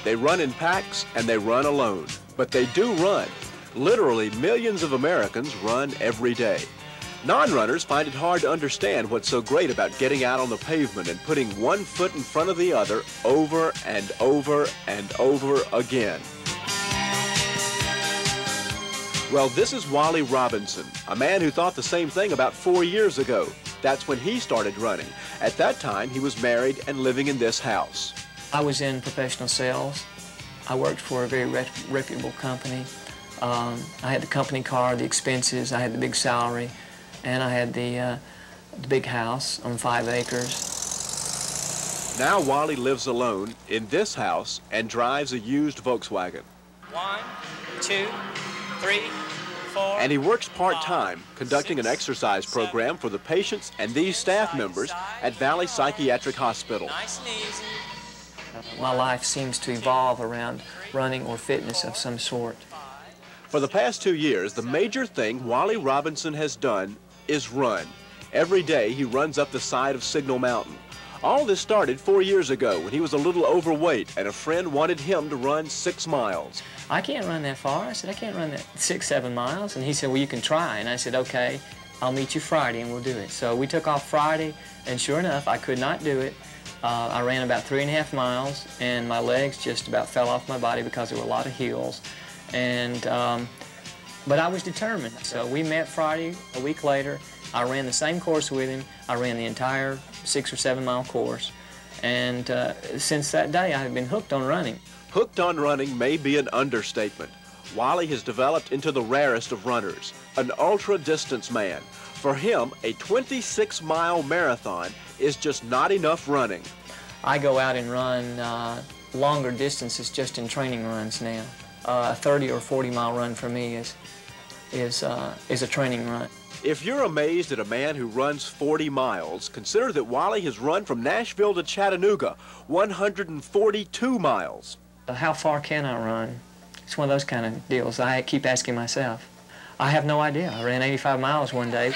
They run in packs and they run alone, but they do run. Literally millions of Americans run every day. Non-runners find it hard to understand what's so great about getting out on the pavement and putting one foot in front of the other over and over and over again. Well, this is Wally Robinson, a man who thought the same thing about 4 years ago. That's when he started running. At that time, he was married and living in this house. I was in professional sales. I worked for a very reputable company. I had the company car, the expenses, I had the big salary, and I had the big house on 5 acres. Now Wally lives alone in this house and drives a used Volkswagen. 1, 2, 3, 4. And he works part-time, conducting an exercise program for the patients and these staff members at Valley Psychiatric Hospital. Nice and easy. My life seems to evolve around running or fitness of some sort. For the past 2 years, the major thing Wally Robinson has done is run. Every day he runs up the side of Signal Mountain. All this started 4 years ago when he was a little overweight and a friend wanted him to run 6 miles. I can't run that far. I said, I can't run that 6, 7 miles. And he said, well, you can try. And I said, okay, I'll meet you Friday and we'll do it. So we took off Friday, and sure enough, I could not do it. I ran about 3.5 miles, and my legs just about fell off my body because there were a lot of hills. And, but I was determined. So we met Friday, a week later. I ran the same course with him. I ran the entire 6 or 7 mile course. And since that day, I have been hooked on running. Hooked on running may be an understatement. Wally has developed into the rarest of runners, an ultra-distance man. For him, a 26-mile marathon is just not enough running. I go out and run longer distances just in training runs now. A 30 or 40-mile run for me is a training run. If you're amazed at a man who runs 40 miles, consider that Wally has run from Nashville to Chattanooga, 142 miles. How far can I run? It's one of those kind of deals I keep asking myself. I have no idea. I ran 85 miles one day.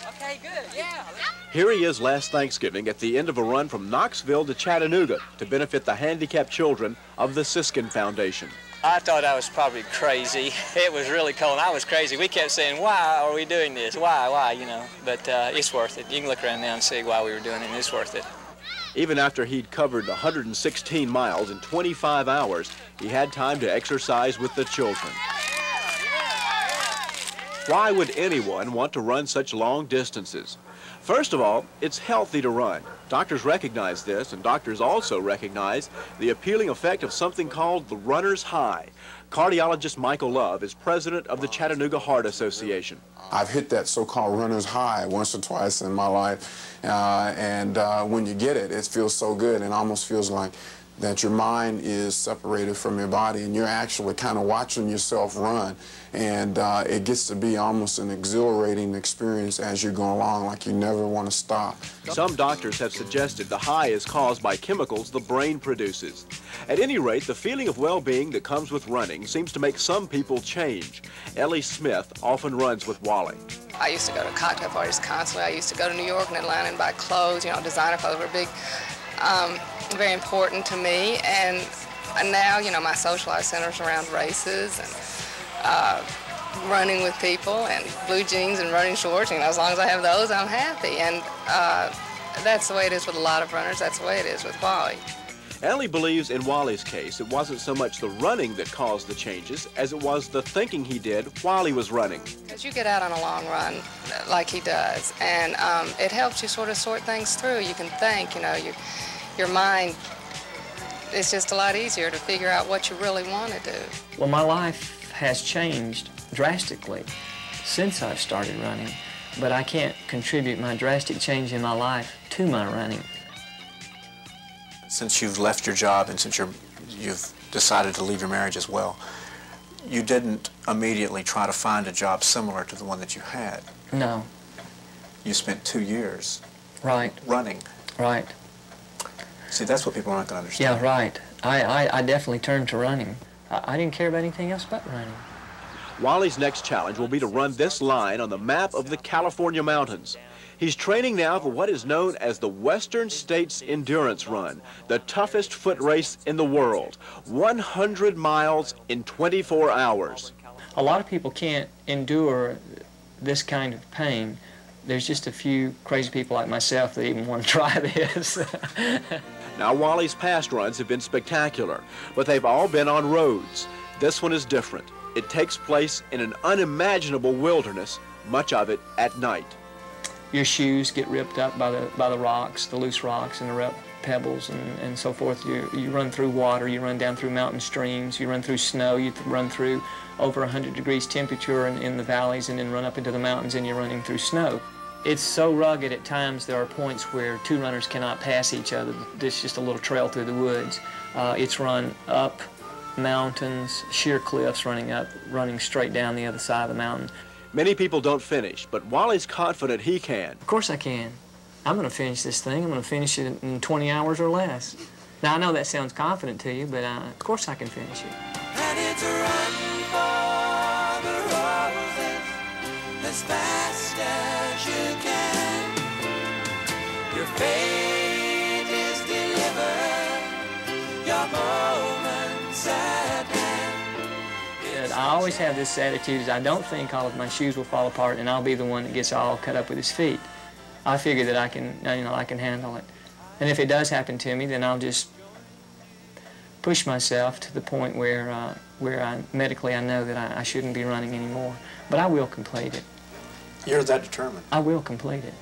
Okay, good, yeah. Here he is last Thanksgiving at the end of a run from Knoxville to Chattanooga to benefit the handicapped children of the Siskin Foundation. I thought I was probably crazy. It was really cold, and I was crazy. We kept saying, why are we doing this? Why, you know? But it's worth it. You can look around now and see why we were doing it, and it's worth it. Even after he'd covered 116 miles in 25 hours, he had time to exercise with the children. Why would anyone want to run such long distances? First of all, it's healthy to run. Doctors recognize this, and doctors also recognize the appealing effect of something called the runner's high. Cardiologist Michael Love is president of the Chattanooga Heart Association. I've hit that so-called runner's high once or twice in my life, and when you get it, it feels so good, and almost feels like that your mind is separated from your body, and you're actually kind of watching yourself run, and it gets to be almost an exhilarating experience as you go along, like you never want to stop. Some doctors have suggested the high is caused by chemicals the brain produces. At any rate, the feeling of well-being that comes with running seems to make some people change. Ellie Smith often runs with Wally. I used to go to cocktail parties constantly. I used to go to New York and Atlanta and buy clothes, you know, designer clothes were big. Very important to me, and now, you know, my social life centers around races and running with people and blue jeans and running shorts. You know, as long as I have those, I'm happy, and that's the way it is with a lot of runners. That's the way it is with Wally. Ellie believes in Wally's case, it wasn't so much the running that caused the changes as it was the thinking he did while he was running. Because you get out on a long run like he does, and it helps you sort of sort things through. You can think, you know, your mind is just a lot easier to figure out what you really want to do. Well, my life has changed drastically since I've started running, but I can't contribute my drastic change in my life to my running. Since you've left your job and since you've decided to leave your marriage as well, you didn't immediately try to find a job similar to the one that you had. No. You spent 2 years running. Right. See, that's what people aren't going to understand. Yeah, right. I definitely turned to running. I didn't care about anything else but running. Wally's next challenge will be to run this line on the map of the California mountains. He's training now for what is known as the Western States Endurance Run, the toughest foot race in the world, 100 miles in 24 hours. A lot of people can't endure this kind of pain. There's just a few crazy people like myself that even want to try this. Now, Wally's past runs have been spectacular, but they've all been on roads. This one is different. It takes place in an unimaginable wilderness, much of it at night. Your shoes get ripped up by the rocks, the loose rocks and the rough pebbles and so forth. You run through water, you run down through mountain streams, you run through snow, you run through over 100 degrees temperature in the valleys and then run up into the mountains and you're running through snow. It's so rugged at times there are points where two runners cannot pass each other. There's just a little trail through the woods. It's run up mountains, sheer cliffs running straight down the other side of the mountain. Many people don't finish, but Wally's confident he can. Of course I can. I'm going to finish this thing. I'm going to finish it in 20 hours or less. Now, I know that sounds confident to you, but of course I can finish it. And it's a run for the roses as fast as you can. Your fate is delivered, your moments at hand. I always have this attitude is I don't think all of my shoes will fall apart and I'll be the one that gets all cut up with his feet. I figure that I can handle it. And if it does happen to me, then I'll just push myself to the point where medically I know that I shouldn't be running anymore. But I will complete it. You're that determined. I will complete it.